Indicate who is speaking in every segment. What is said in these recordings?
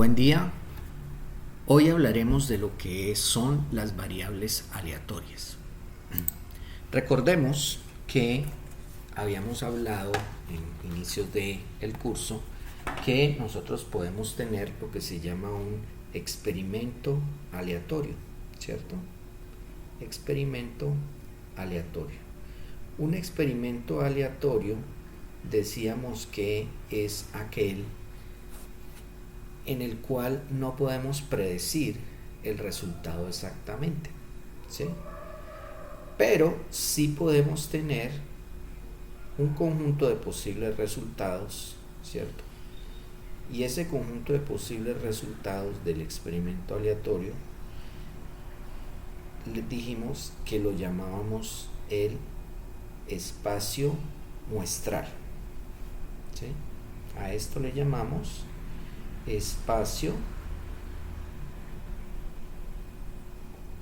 Speaker 1: Buen día. Hoy hablaremos de lo que son las variables aleatorias. Recordemos que habíamos hablado en inicios del curso que nosotros podemos tener lo que se llama un experimento aleatorio, ¿cierto? Experimento aleatorio. Un experimento aleatorio decíamos que es aquel en el cual no podemos predecir el resultado exactamente, ¿sí? Pero sí podemos tener un conjunto de posibles resultados, ¿cierto? Y ese conjunto de posibles resultados del experimento aleatorio le dijimos que lo llamábamos el espacio muestral, ¿sí? A esto le llamamos espacio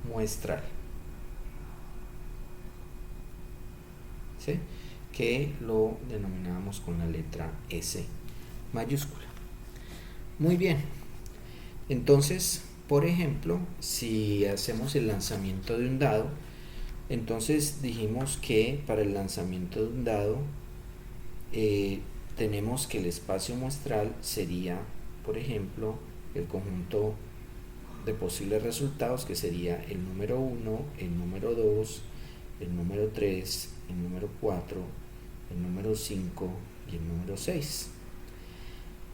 Speaker 1: muestral, ¿sí? Que lo denominamos con la letra S mayúscula. Muy bien, entonces, por ejemplo, si hacemos el lanzamiento de un dado, entonces dijimos que para el lanzamiento de un dado tenemos que el espacio muestral sería, por ejemplo, el conjunto de posibles resultados, que sería el número 1, el número 2, el número 3, el número 4, el número 5 y el número 6.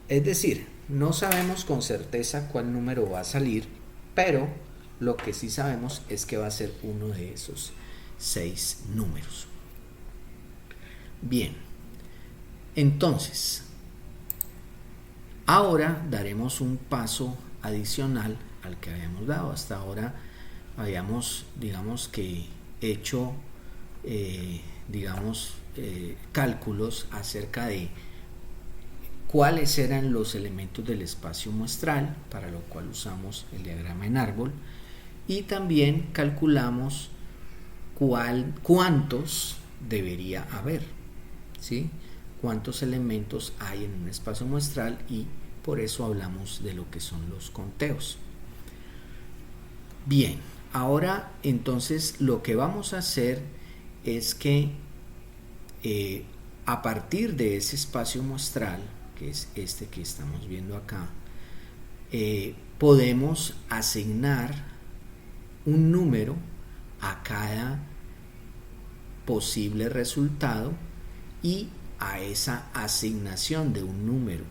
Speaker 1: Es decir, no sabemos con certeza cuál número va a salir, pero lo que sí sabemos es que va a ser uno de esos 6 números. Bien, entonces, ahora daremos un paso adicional al que habíamos dado. Hasta ahora habíamos, hecho, cálculos acerca de cuáles eran los elementos del espacio muestral, para lo cual usamos el diagrama en árbol, y también calculamos cuántos debería haber, ¿sí? Cuántos elementos hay en un espacio muestral, y por eso hablamos de lo que son los conteos. Bien, ahora entonces lo que vamos a hacer es que a partir de ese espacio muestral, que es este que estamos viendo acá, podemos asignar un número a cada posible resultado, y a esa asignación de un número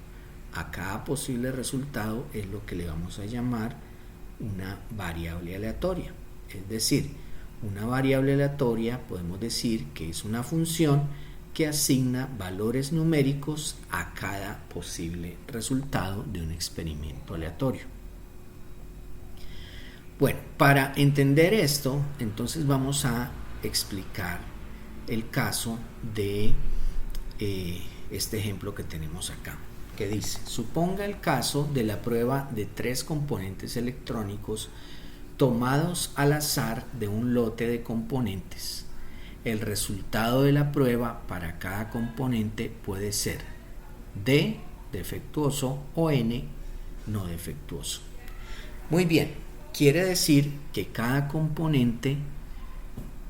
Speaker 1: a cada posible resultado es lo que le vamos a llamar una variable aleatoria. Es decir, una variable aleatoria podemos decir que es una función que asigna valores numéricos a cada posible resultado de un experimento aleatorio. Bueno, para entender esto, entonces vamos a explicar el caso de este ejemplo que tenemos acá, que dice: suponga el caso de la prueba de 3 componentes electrónicos tomados al azar de un lote de componentes. El resultado de la prueba para cada componente puede ser D defectuoso o N no defectuoso. Muy bien, quiere decir que cada componente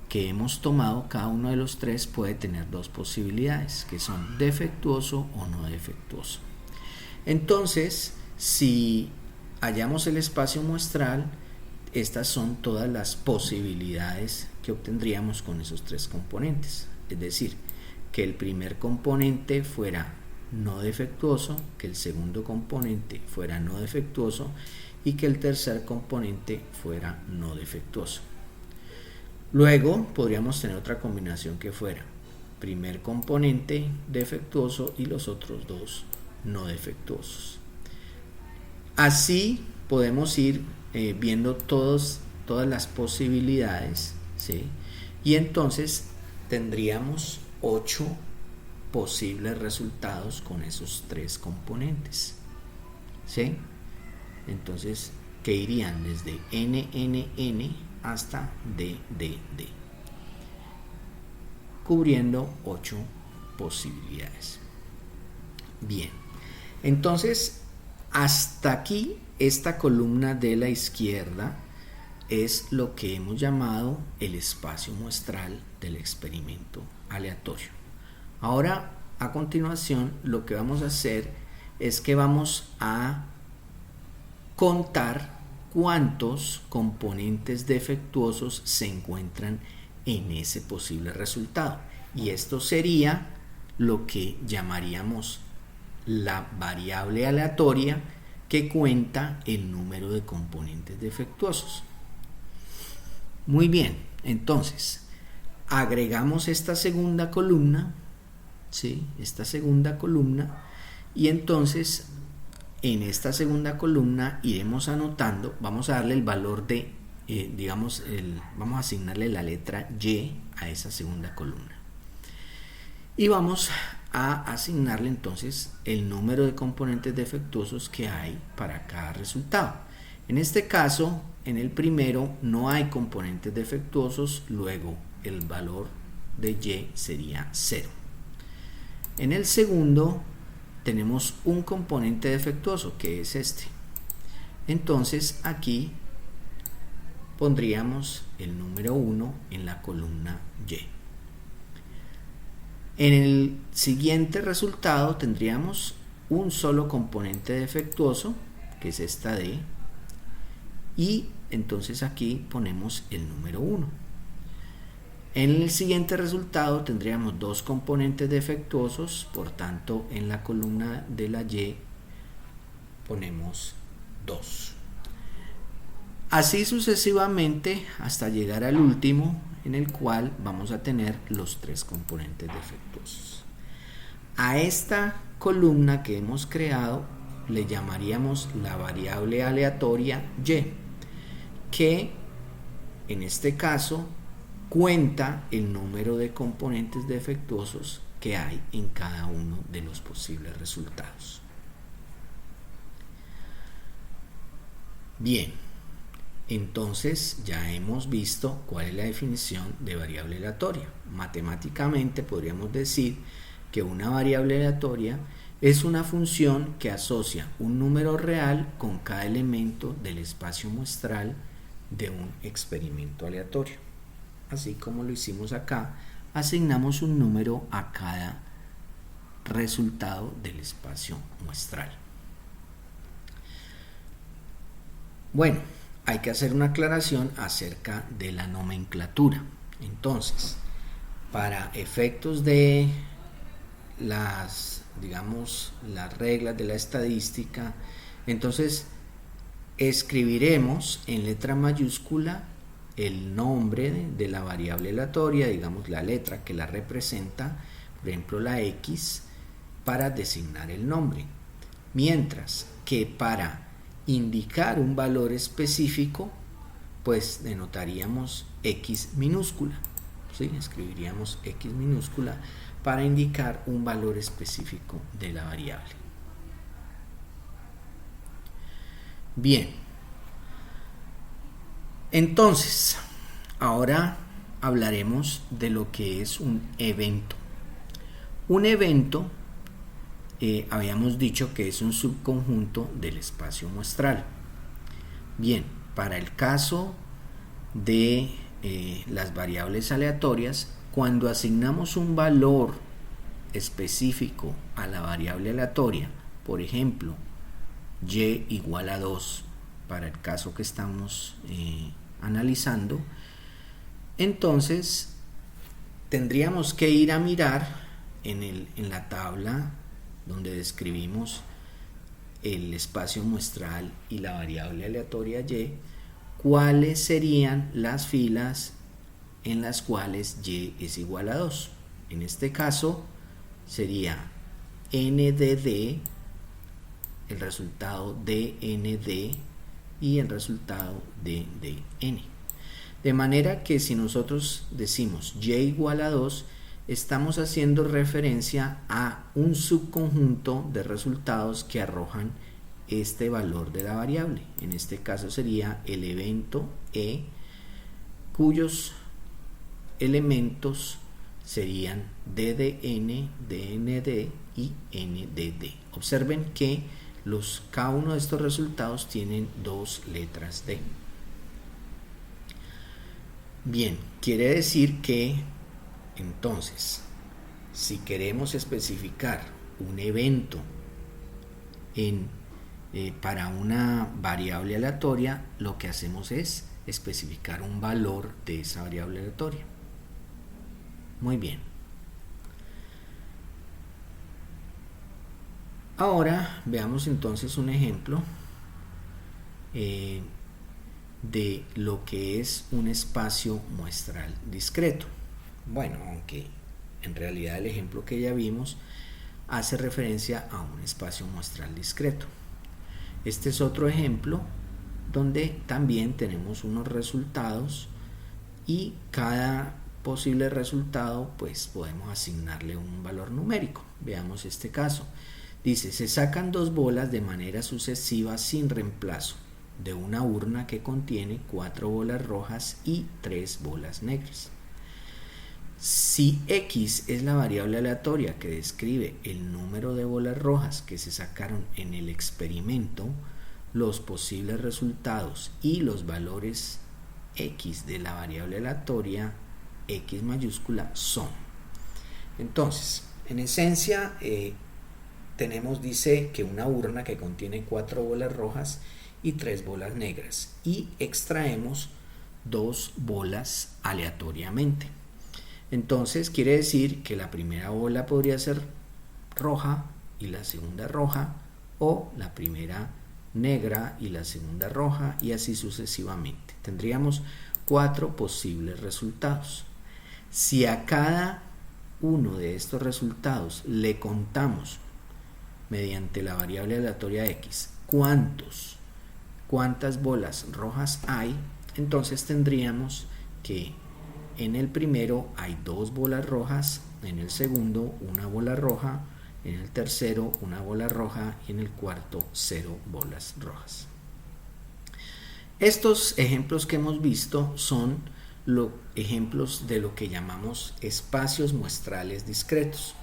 Speaker 1: que hemos tomado, cada uno de los 3, puede tener 2 posibilidades, que son defectuoso o no defectuoso. Entonces, si hallamos el espacio muestral, estas son todas las posibilidades que obtendríamos con esos 3 componentes. Es decir, que el primer componente fuera no defectuoso, que el segundo componente fuera no defectuoso y que el tercer componente fuera no defectuoso. Luego podríamos tener otra combinación que fuera primer componente defectuoso y los otros 2 no defectuosos. Así podemos ir viendo todas las posibilidades, ¿sí? Y entonces tendríamos 8 posibles resultados con esos 3 componentes, ¿sí? Entonces, que irían desde NNN hasta DDD, cubriendo 8 posibilidades. Bien, entonces hasta aquí, esta columna de la izquierda es lo que hemos llamado el espacio muestral del experimento aleatorio. Ahora, a continuación, lo que vamos a hacer es que vamos a contar cuántos componentes defectuosos se encuentran en ese posible resultado. Y esto sería lo que llamaríamos la variable aleatoria que cuenta el número de componentes defectuosos. Muy bien, entonces agregamos esta segunda columna, ¿sí? Esta segunda columna, y entonces en esta segunda columna iremos anotando, vamos a darle el valor de, vamos a asignarle la letra Y a esa segunda columna. Y vamos a asignarle entonces el número de componentes defectuosos que hay para cada resultado. En este caso, en el primero no hay componentes defectuosos, luego el valor de Y sería 0. En el segundo tenemos un componente defectuoso que es este. Entonces aquí pondríamos el número 1 en la columna Y. En el siguiente resultado tendríamos un solo componente defectuoso, que es esta D, y entonces aquí ponemos el número 1. En el siguiente resultado tendríamos dos componentes defectuosos, por tanto en la columna de la Y ponemos 2. Así sucesivamente hasta llegar al último, en el cual vamos a tener los 3 componentes defectuosos. A esta columna que hemos creado le llamaríamos la variable aleatoria Y, que en este caso cuenta el número de componentes defectuosos que hay en cada uno de los posibles resultados. Bien, entonces ya hemos visto cuál es la definición de variable aleatoria. Matemáticamente podríamos decir que una variable aleatoria es una función que asocia un número real con cada elemento del espacio muestral de un experimento aleatorio. Así como lo hicimos acá, asignamos un número a cada resultado del espacio muestral. Bueno, hay que hacer una aclaración acerca de la nomenclatura. Entonces, para efectos de las reglas de la estadística, entonces escribiremos en letra mayúscula el nombre de la variable aleatoria, digamos la letra que la representa, por ejemplo la X, para designar el nombre. Mientras que para indicar un valor específico, pues denotaríamos X minúscula, ¿sí? Escribiríamos X minúscula para indicar un valor específico de la variable. Bien, entonces ahora hablaremos de lo que es un evento. Un evento, habíamos dicho que es un subconjunto del espacio muestral. Bien, para el caso de las variables aleatorias, cuando asignamos un valor específico a la variable aleatoria, por ejemplo, y igual a 2, para el caso que estamos analizando, entonces tendríamos que ir a mirar en la tabla donde describimos el espacio muestral y la variable aleatoria Y, cuáles serían las filas en las cuales Y es igual a 2. En este caso sería n de D, el resultado de nd y el resultado de n. De manera que si nosotros decimos Y igual a 2, estamos haciendo referencia a un subconjunto de resultados que arrojan este valor de la variable. En este caso sería el evento E, cuyos elementos serían D de n, dnd y n de D. Observen que Cada uno de estos resultados tienen 2 letras D. Bien, quiere decir que entonces, si queremos especificar un evento para una variable aleatoria, lo que hacemos es especificar un valor de esa variable aleatoria. Muy bien. Ahora veamos entonces un ejemplo de lo que es un espacio muestral discreto. Bueno, aunque en realidad el ejemplo que ya vimos hace referencia a un espacio muestral discreto. Este es otro ejemplo donde también tenemos unos resultados y cada posible resultado pues podemos asignarle un valor numérico. Veamos este caso. Dice, se sacan 2 bolas de manera sucesiva sin reemplazo de una urna que contiene 4 bolas rojas y 3 bolas negras. Si X es la variable aleatoria que describe el número de bolas rojas que se sacaron en el experimento, los posibles resultados y los valores X de la variable aleatoria X mayúscula son. Entonces, en esencia, dice que una urna que contiene 4 bolas rojas y 3 bolas negras, y extraemos 2 bolas aleatoriamente. Entonces quiere decir que la primera bola podría ser roja y la segunda roja, o la primera negra y la segunda roja, y así sucesivamente. Tendríamos 4 posibles resultados. Si a cada uno de estos resultados le contamos mediante la variable aleatoria X cuántas bolas rojas hay, entonces tendríamos que en el primero hay 2 bolas rojas, en el segundo una bola roja, en el tercero una bola roja y en el cuarto 0 bolas rojas. Estos ejemplos que hemos visto son ejemplos de lo que llamamos espacios muestrales discretos.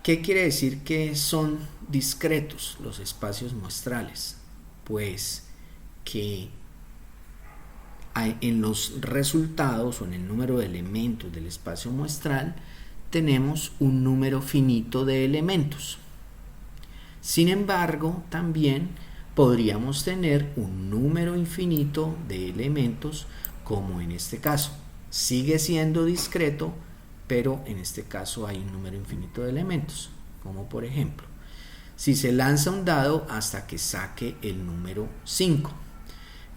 Speaker 1: ¿Qué quiere decir que son discretos los espacios muestrales? Pues que en los resultados o en el número de elementos del espacio muestral tenemos un número finito de elementos. Sin embargo, también podríamos tener un número infinito de elementos, como en este caso. Sigue siendo discreto, pero en este caso hay un número infinito de elementos, como por ejemplo, si se lanza un dado hasta que saque el número 5.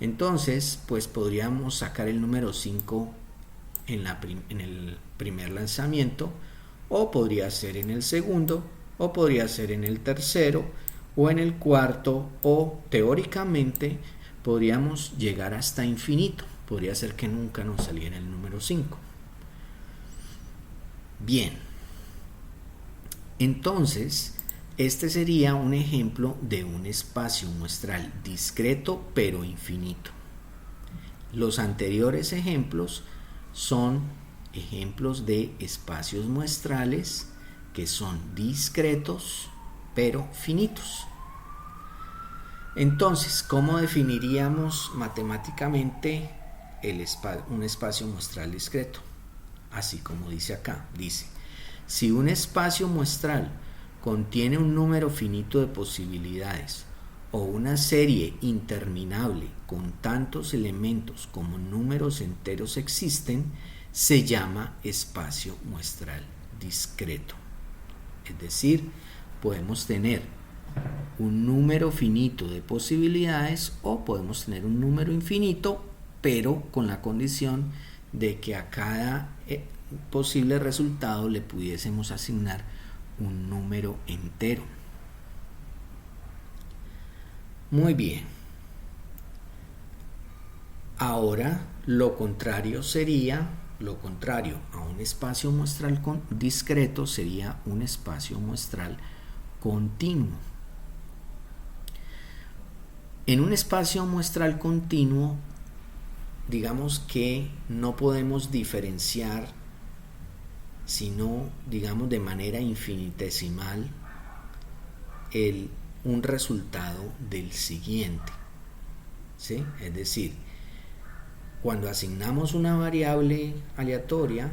Speaker 1: Entonces, pues podríamos sacar el número 5 en el primer lanzamiento, o podría ser en el segundo, o podría ser en el tercero, o en el cuarto, o teóricamente podríamos llegar hasta infinito. Podría ser que nunca nos saliera el número 5. Bien, entonces este sería un ejemplo de un espacio muestral discreto pero infinito. Los anteriores ejemplos son ejemplos de espacios muestrales que son discretos pero finitos. Entonces, ¿cómo definiríamos matemáticamente un espacio muestral discreto? Así como dice acá, dice, si un espacio muestral contiene un número finito de posibilidades o una serie interminable con tantos elementos como números enteros existen, se llama espacio muestral discreto. Es decir, podemos tener un número finito de posibilidades o podemos tener un número infinito, pero con la condición de que a cada posible resultado le pudiésemos asignar un número entero. Muy bien. Ahora lo contrario a un espacio muestral discreto sería un espacio muestral continuo. En un espacio muestral continuo, digamos que no podemos diferenciar, sino digamos de manera infinitesimal, un resultado del siguiente, ¿sí? Es decir, cuando asignamos una variable aleatoria,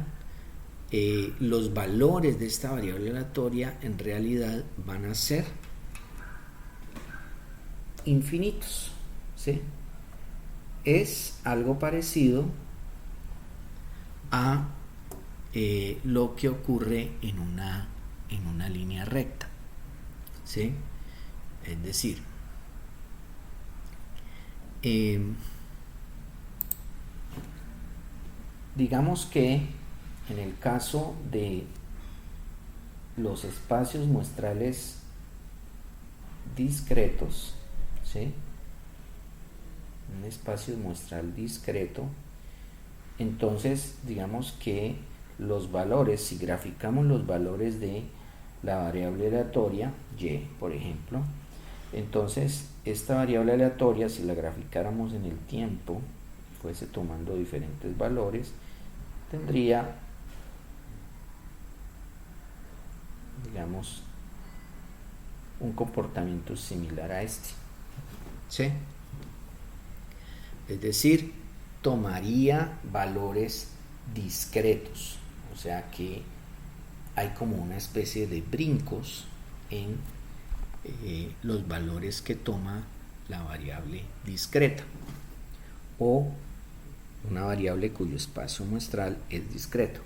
Speaker 1: los valores de esta variable aleatoria en realidad van a ser infinitos, ¿sí? Es algo parecido a lo que ocurre en una línea recta, ¿sí? Es decir, digamos que en el caso de los espacios muestrales discretos, ¿sí? Un espacio muestral discreto, entonces digamos que los valores, si graficamos los valores de la variable aleatoria y, por ejemplo, entonces esta variable aleatoria, si la graficáramos en el tiempo, fuese tomando diferentes valores, tendría, digamos, un comportamiento similar a este, ¿sí? Es decir, tomaría valores discretos, o sea que hay como una especie de brincos en los valores que toma la variable discreta o una variable cuyo espacio muestral es discreto.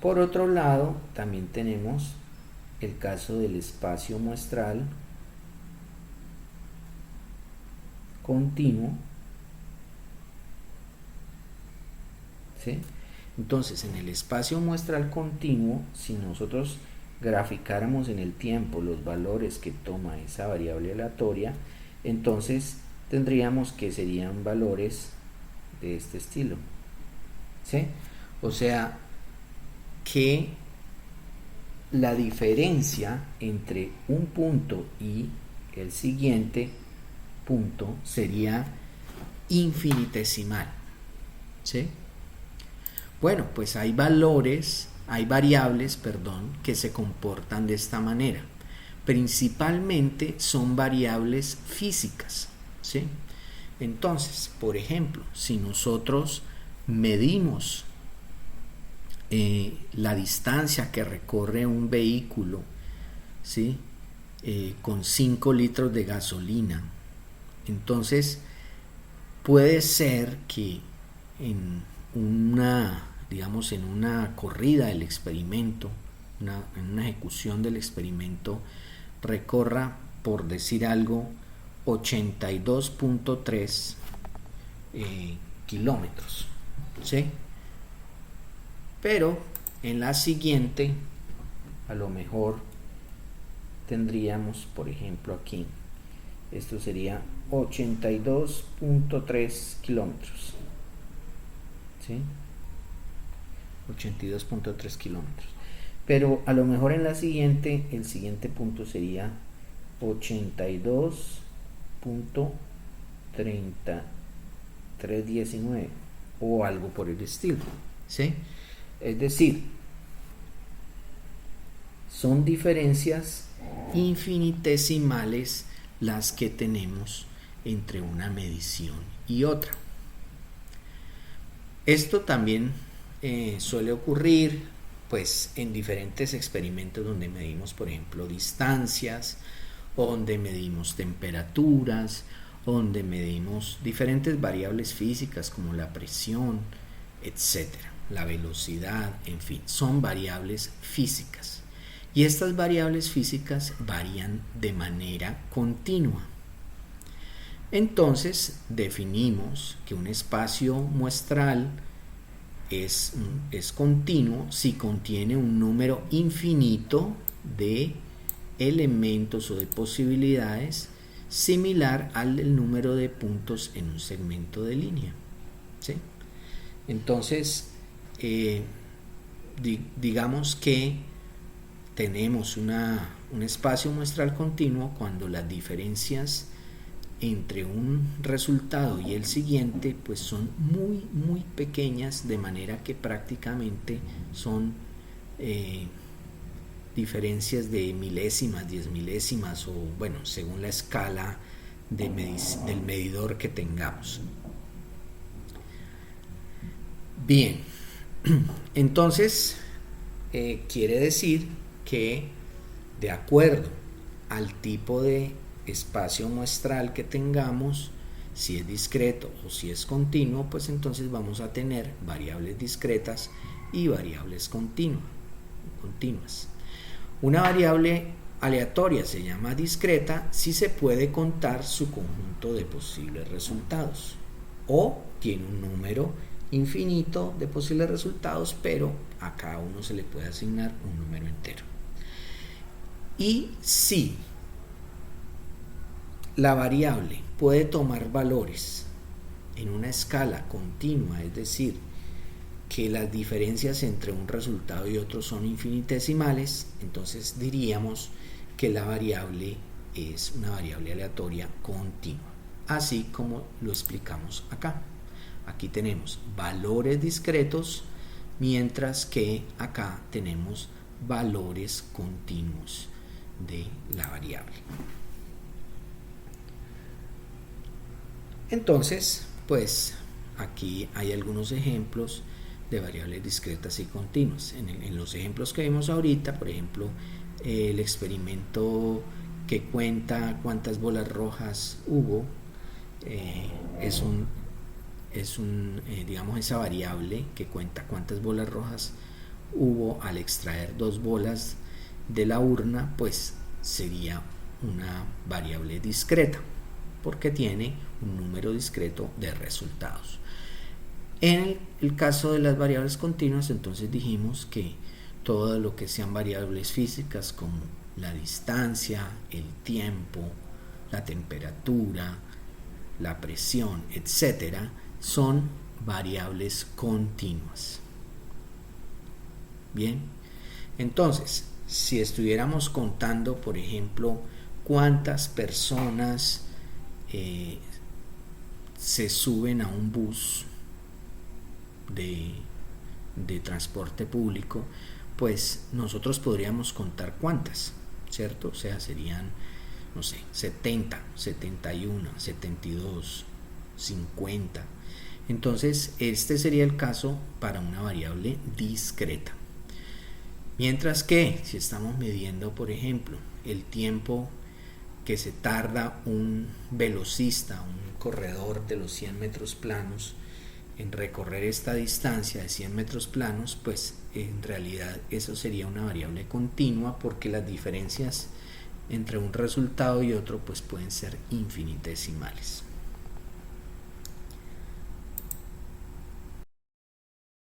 Speaker 1: Por otro lado, también tenemos el caso del espacio muestral continuo, ¿sí? Entonces, en el espacio muestral continuo, si nosotros graficáramos en el tiempo los valores que toma esa variable aleatoria, entonces tendríamos que serían valores de este estilo, ¿sí? O sea que la diferencia entre un punto y el siguiente punto sería infinitesimal, ¿sí? Bueno, pues hay variables, que se comportan de esta manera. Principalmente son variables físicas, ¿sí? Entonces, por ejemplo, si nosotros medimos la distancia que recorre un vehículo, ¿sí? Con 5 litros de gasolina, entonces puede ser que en una corrida del experimento, en una ejecución del experimento, recorra, por decir algo, 82.3 kilómetros, ¿sí? Pero en la siguiente, a lo mejor tendríamos, por ejemplo, aquí, esto sería 82.3 kilómetros, ¿sí? 82.3 kilómetros. Pero a lo mejor en la siguiente, el siguiente punto sería 82.3319 o algo por el estilo, ¿sí? Es decir, son diferencias infinitesimales las que tenemos entre una medición y otra. Esto también suele ocurrir pues en diferentes experimentos donde medimos, por ejemplo, distancias, donde medimos temperaturas, donde medimos diferentes variables físicas como la presión, etcétera, la velocidad, en fin, son variables físicas. Y estas variables físicas varían de manera continua. Entonces definimos que un espacio muestral es continuo si contiene un número infinito de elementos o de posibilidades similar al del número de puntos en un segmento de línea, ¿sí? Entonces digamos que tenemos un espacio muestral continuo cuando las diferencias entre un resultado y el siguiente pues son muy muy pequeñas, de manera que prácticamente son diferencias de milésimas, 10 milésimas o bueno, según la escala del medidor que tengamos. Bien, entonces quiere decir que de acuerdo al tipo de espacio muestral que tengamos, si es discreto o si es continuo, pues entonces vamos a tener variables discretas y variables continuas. Una variable aleatoria se llama discreta si se puede contar su conjunto de posibles resultados, o tiene un número infinito de posibles resultados, pero a cada uno se le puede asignar un número entero. Y si la variable puede tomar valores en una escala continua, es decir, que las diferencias entre un resultado y otro son infinitesimales, entonces diríamos que la variable es una variable aleatoria continua, así como lo explicamos acá. Aquí tenemos valores discretos, mientras que acá tenemos valores continuos de la variable. Entonces, pues aquí hay algunos ejemplos de variables discretas y continuas. En los ejemplos que vimos ahorita, por ejemplo, el experimento que cuenta cuántas bolas rojas hubo, digamos, esa variable que cuenta cuántas bolas rojas hubo al extraer 2 bolas de la urna, pues sería una variable discreta porque tiene un número discreto de resultados. En el caso de las variables continuas, entonces dijimos que todo lo que sean variables físicas como la distancia, el tiempo, la temperatura, la presión, etcétera, son variables continuas. Bien, entonces, si estuviéramos contando, por ejemplo, cuántas personas se suben a un bus de transporte público, pues nosotros podríamos contar cuántas, ¿cierto? O sea, serían, no sé, 70, 71, 72, 50. Entonces, este sería el caso para una variable discreta. Mientras que, si estamos midiendo, por ejemplo, el tiempo que se tarda un velocista, un corredor de los 100 metros planos, en recorrer esta distancia de 100 metros planos, pues en realidad eso sería una variable continua, porque las diferencias entre un resultado y otro pues pueden ser infinitesimales.